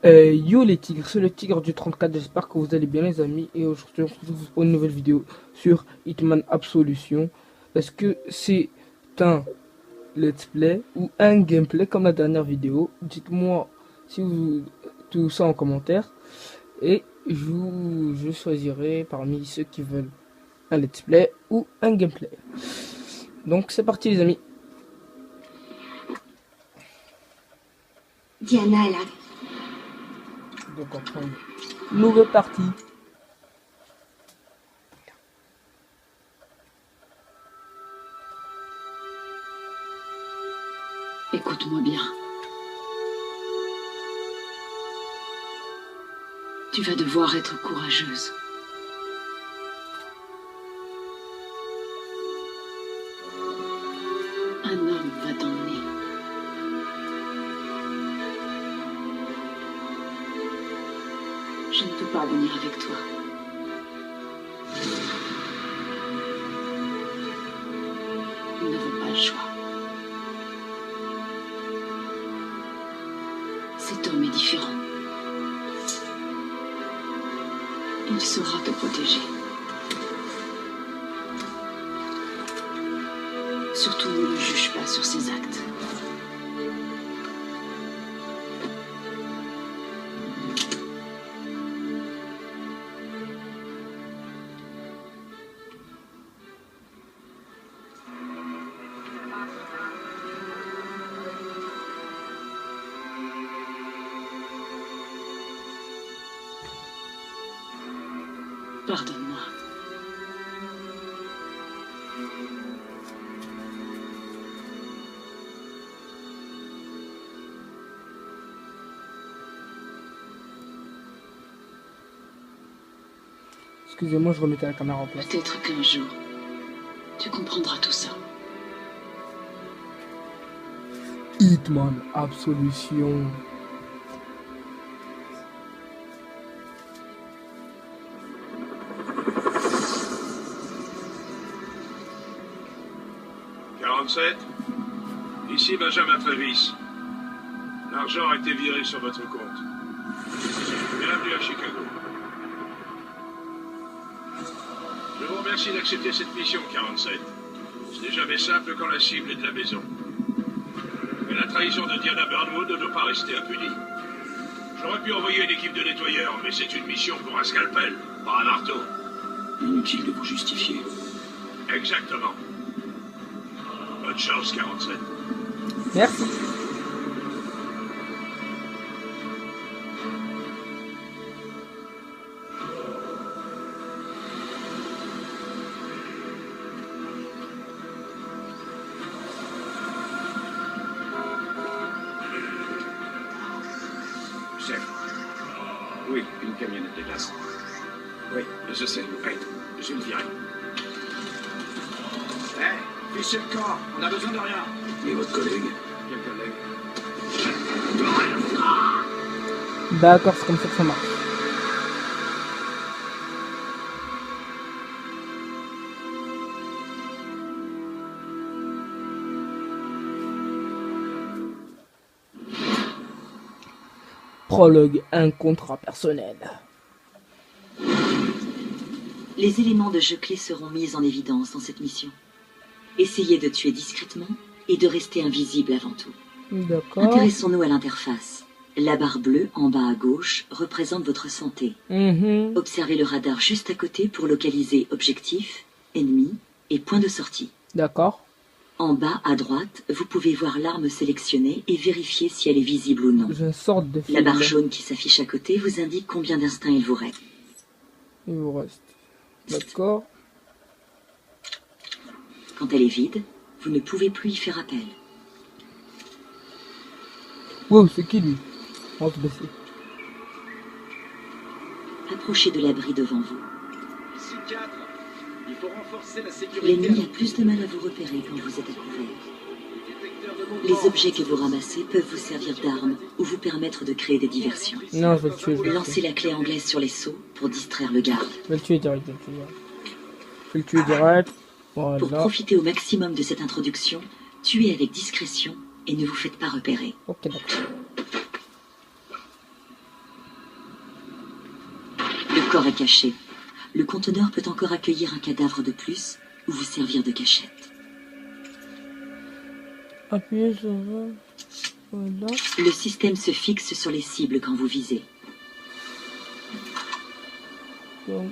Yo les tigres, c'est le tigre du 34, j'espère que vous allez bien les amis, et aujourd'hui on se retrouve pour une nouvelle vidéo sur Hitman Absolution. Est-ce que c'est un let's play ou un gameplay comme la dernière vidéo? Dites-moi si vous tout ça en commentaire, et je choisirai parmi ceux qui veulent un let's play ou un gameplay. Donc c'est parti les amis. Diana est là. Donc on prend une nouvelle partie. Écoute-moi bien. Tu vas devoir être courageuse. Un homme va t'emmener. Je ne peux pas venir avec toi. Nous n'avons pas le choix. Cet homme est différent. Il saura te protéger. Surtout ne le juge pas sur ses actes. Pardonne-moi. Excusez-moi, je remettais la caméra en place. Peut-être qu'un jour, tu comprendras tout ça. Hitman Absolution. Ici Benjamin Travis. L'argent a été viré sur votre compte. Bienvenue à Chicago. Je vous remercie d'accepter cette mission, 47. Ce n'est jamais simple quand la cible est de la maison. Mais la trahison de Diana Burnwood ne doit pas rester impunie. J'aurais pu envoyer une équipe de nettoyeurs, mais c'est une mission pour un scalpel, pas un marteau. Inutile de vous justifier. Exactement. Bonne chance, 47. Merci. Chef. Oui, une camionnette de glace. Oui, je sais. Oui, je le dirai. Hé, fichez le corps, on a besoin de rien. Et votre collègue? Quel collègue? D'accord, c'est comme ça que ça marche. Prologue, un contrat personnel. Les éléments de jeu clés seront mis en évidence dans cette mission. Essayez de tuer discrètement et de rester invisible avant tout. D'accord. Intéressons-nous à l'interface. La barre bleue en bas à gauche représente votre santé. Observez le radar juste à côté pour localiser objectif, ennemi et point de sortie. D'accord. En bas à droite, vous pouvez voir l'arme sélectionnée et vérifier si elle est visible ou non. J'ai une sorte de La barre fil. jaune qui s'affiche à côté vous indique combien d'instincts il vous reste. Il vous reste. D'accord. Quand elle est vide, vous ne pouvez plus y faire appel. Wow, c'est qui lui? On va se baisser. Approchez de l'abri devant vous. Ici 4. Il faut renforcer la sécurité. L'ennemi a plus de mal à vous repérer quand vous êtes à couvert. Les objets que vous ramassez peuvent vous servir d'armes ou vous permettre de créer des diversions. Non, je vais le tuer. Je vais le Lancez tuer. la clé anglaise sur les seaux pour distraire le garde. Je vais le tuer direct. Je vais le tuer direct. Pour Voilà. profiter au maximum de cette introduction, tuez avec discrétion et ne vous faites pas repérer. Ok, d'accord. corps est caché. Le conteneur peut encore accueillir un cadavre de plus ou vous servir de cachette. Appuyez sur... Voilà. Le système se fixe sur les cibles quand vous visez. Donc,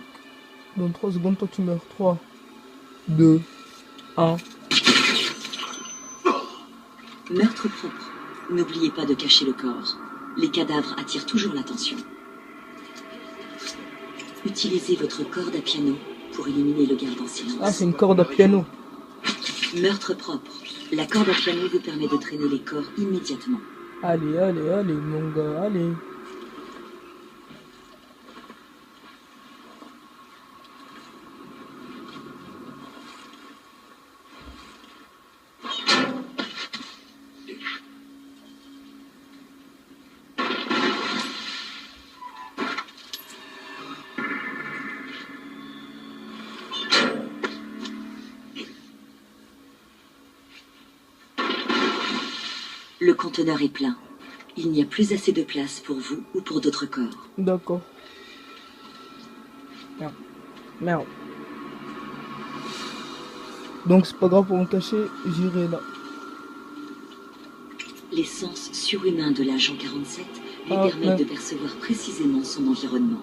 dans 3 secondes, toi tu meurs. 3, 2, 1. Meurtre propre. N'oubliez pas de cacher le corps. Les cadavres attirent toujours l'attention. Utilisez votre corde à piano pour éliminer le garde en silence. Ah, c'est une corde à piano. Meurtre propre. La corde à piano vous permet de traîner les corps immédiatement. Allez, allez, allez, mon gars, allez. Le conteneur est plein. Il n'y a plus assez de place pour vous ou pour d'autres corps. D'accord. Merde. Merde. Donc c'est pas grave pour me cacher, j'irai là. Les sens surhumains de l'agent 47 lui Ah, permettent ouais. de percevoir précisément son environnement.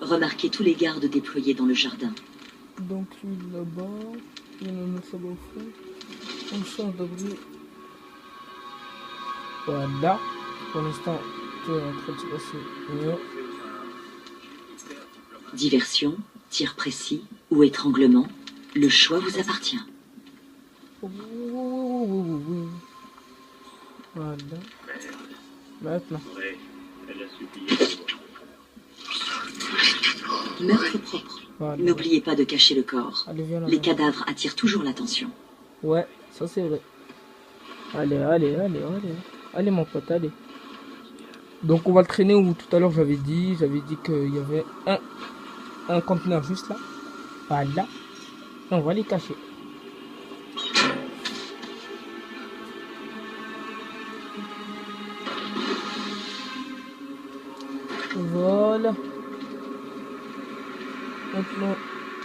Remarquez tous les gardes déployés dans le jardin. Donc lui là-bas, il y en a un autre là-bas au fond. On change d'abri. Voilà. Pour l'instant, tout est en train de se passer. Diversion, tir précis ou étranglement, le choix vous appartient. Voilà. Maintenant. Meurtre propre. Voilà. N'oubliez pas de cacher le corps. Allez, viens là. Les cadavres attirent toujours l'attention. Ouais, ça c'est vrai. Allez, allez, allez, allez. Allez mon pote, allez. Donc on va le traîner où tout à l'heure j'avais dit qu'il y avait un conteneur juste là. Voilà. Et on va les cacher. Voilà. Maintenant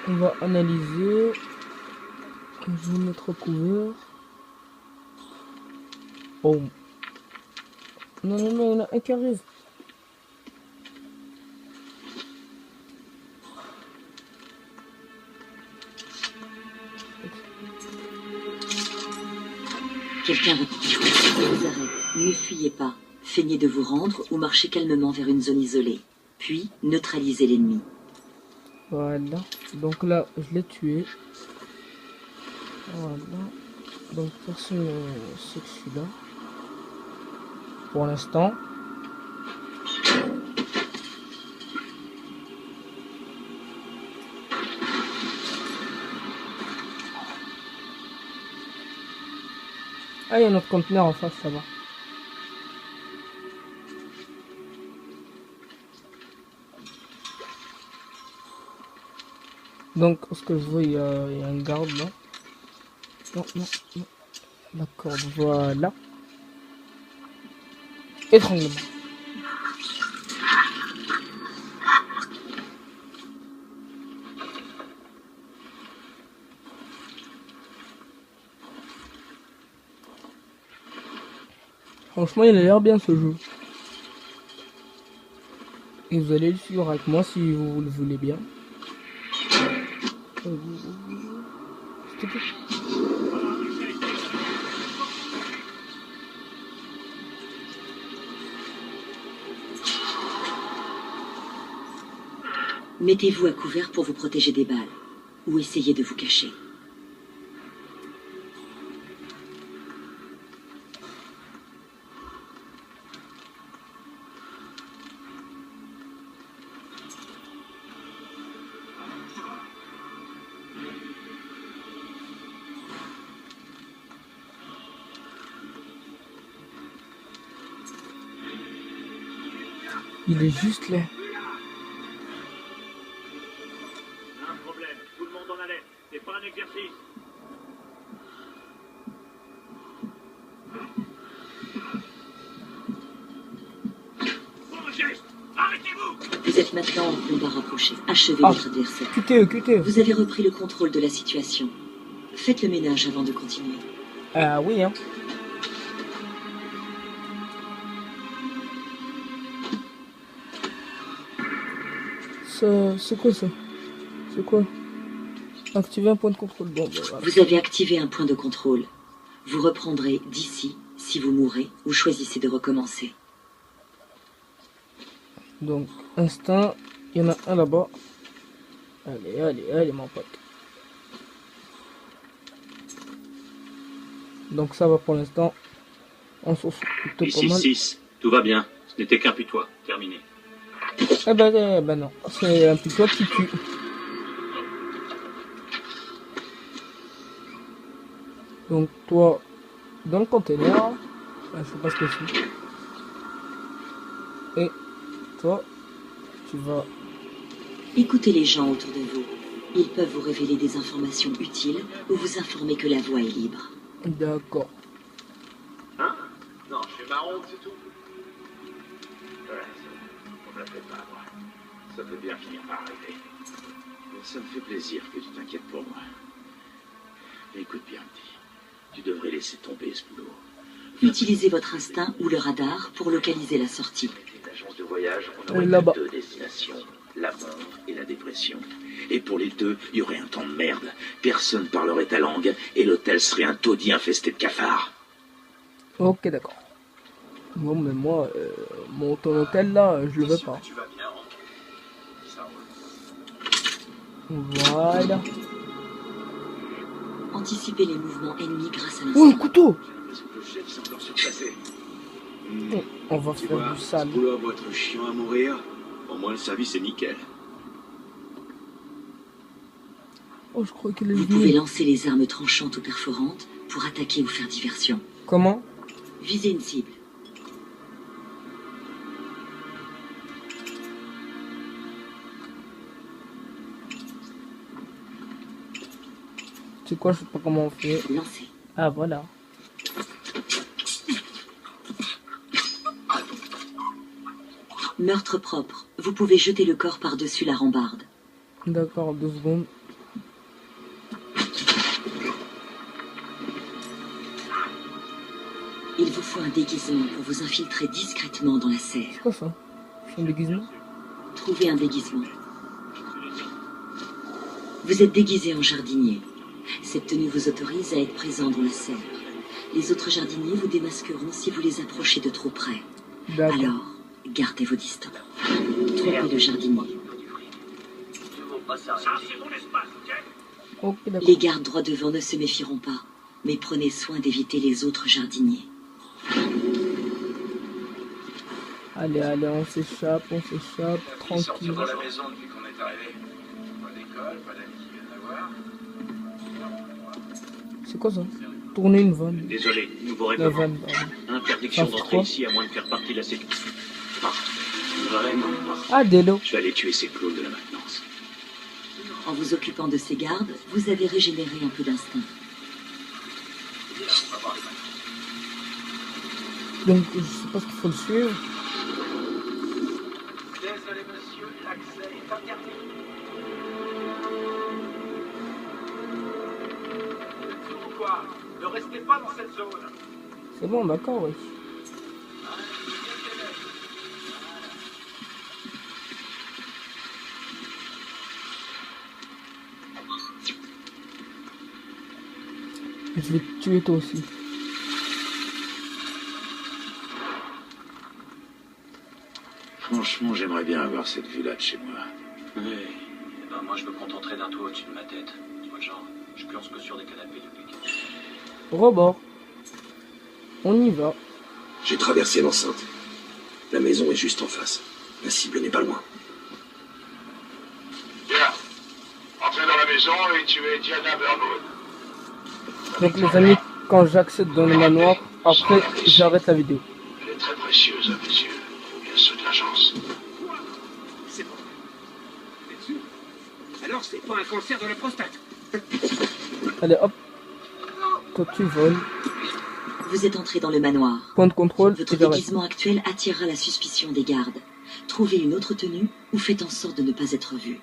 on va analyser. Je vais mettre au couvert. Oh. Non, non, non, il y en a un qui arrive. Quelqu'un va vous arrête. Ne fuyez pas. Feignez de vous rendre ou marchez calmement vers une zone isolée. Puis, neutralisez l'ennemi. Voilà. Donc là, je l'ai tué. Voilà. Donc personne ne sait que je suis là. Pour l'instant. Ah, il y a notre conteneur en face, ça va. Donc, ce que je vois, il y a un garde là. Non, non, non. D'accord, voilà. Étranglement. Franchement, il a l'air bien ce jeu. Et vous allez le suivre avec moi si vous le voulez bien. S'il te plaît. Mettez-vous à couvert pour vous protéger des balles. Ou essayez de vous cacher. Il est juste là. Un problème. Tout le monde en alerte. C'est pas un exercice. Bon geste. Arrêtez-vous. Vous êtes maintenant en combat rapproché. Achevez votre adversaire. QTE. Vous avez repris le contrôle de la situation. Faites le ménage avant de continuer. Ah oui, hein. C'est quoi ça? C'est quoi? Activer un point de contrôle. Bon, ben, voilà. Vous avez activé un point de contrôle. Vous reprendrez d'ici si vous mourrez ou choisissez de recommencer. Donc, instinct, il y en a un là-bas. Allez, mon pote. Donc ça va pour l'instant. On s'en fout plutôt pas mal. 6, tout va bien. Ce n'était qu'un putois. Terminé. Eh ben non, c'est un putois qui tue. Donc toi, dans le container, je sais pas ce que c'est. Et toi, tu vas... Écoutez les gens autour de vous. Ils peuvent vous révéler des informations utiles ou vous informer que la voie est libre. D'accord. Hein? Non, je fais ma ronde, c'est tout. Ouais, on me la fait pas, moi. Ça peut bien finir par arriver. Mais ça me fait plaisir que tu t'inquiètes pour moi. Mais écoute bien, petit. Tu devrais laisser tomber ce boulot. Utilisez votre instinct ou le radar pour localiser la sortie. Une agence de voyage, on aurait là-bas. 2 destinations. La mort et la dépression. Et pour les deux, il y aurait un temps de merde. Personne parlerait ta langue et l'hôtel serait un taudis infesté de cafards. Ok, d'accord. Bon, mais moi, mon hôtel là, je le veux pas. Tu vas bien, ok. Ça roule. Voilà. Anticipez les mouvements ennemis grâce à Oh, un l'instinct. couteau! J'ai l'impression que le chef s'est encore surpassé. On va Tu faire vois, du ce sale. boulot va être chiant à mourir. Au moins, le service est nickel. Oh, je crois qu'elle est Vous pouvez venue. lancer les armes tranchantes ou perforantes pour attaquer ou faire diversion. Comment? Visez une cible. C'est quoi? Je sais pas comment on fait. Lancez. Ah, voilà. Meurtre propre. Vous pouvez jeter le corps par-dessus la rambarde. D'accord, 2 secondes. Il vous faut un déguisement pour vous infiltrer discrètement dans la serre. C'est quoi ça? C'est un déguisement? Trouvez un déguisement. Vous êtes déguisé en jardinier. Cette tenue vous autorise à être présent dans la serre. Les autres jardiniers vous démasqueront si vous les approchez de trop près. D'accord. Alors, gardez vos distances. Trompez le jardinier. Ok, d'accord. Les gardes droit devant ne se méfieront pas, mais prenez soin d'éviter les autres jardiniers. Allez, on s'échappe, tranquille. Sortir de la maison depuis qu'on est arrivé. Pas d'école, pas d'amis qui viennent la voir. C'est quoi ça? Tourner une vanne. Désolé, nouveau La règlement. vanne, pardon. Interdiction Ça fait d'entrer quoi? ici à moins de faire partie de la sécurité. Vraiment pas. Ah, Délo. Je vais aller tuer ces clowns de la maintenance. En vous occupant de ces gardes, vous avez régénéré un peu d'instinct. Donc, je sais pas ce qu'il faut le suivre. Désolé monsieur, l'accès est interdit. Vous ou quoi? Ne restez pas dans cette zone. C'est bon, d'accord, oui. Je vais te tuer toi aussi. Franchement, j'aimerais bien avoir cette vue-là de chez moi. Oui. Eh ben, moi, je me contenterai d'un toit au-dessus de ma tête. Tu vois, genre, je plonge que sur des canapés de pique. Rebord. On y va. J'ai traversé l'enceinte. La maison est juste en face. La cible n'est pas loin. Bien. Entrez dans la maison et tuez Diana Burnwood. Donc les amis, quand j'accède dans le manoir, après j'arrête la vidéo. Elle est très précieuse à mes yeux. Et à ceux de l'agence. C'est bon. T'es sûr? Alors c'est pas un cancer de la prostate. Allez hop. Toi tu voles. Vous êtes entré dans le manoir. Point de contrôle, Votre cigarette. déguisement actuel attirera la suspicion des gardes. Trouvez une autre tenue ou faites en sorte de ne pas être vu.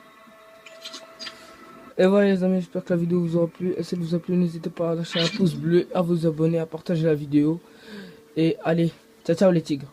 Et voilà les amis, j'espère que la vidéo vous aura plu. Et si elle vous a plu, n'hésitez pas à lâcher un pouce bleu, à vous abonner, à partager la vidéo. Et allez, ciao ciao les tigres.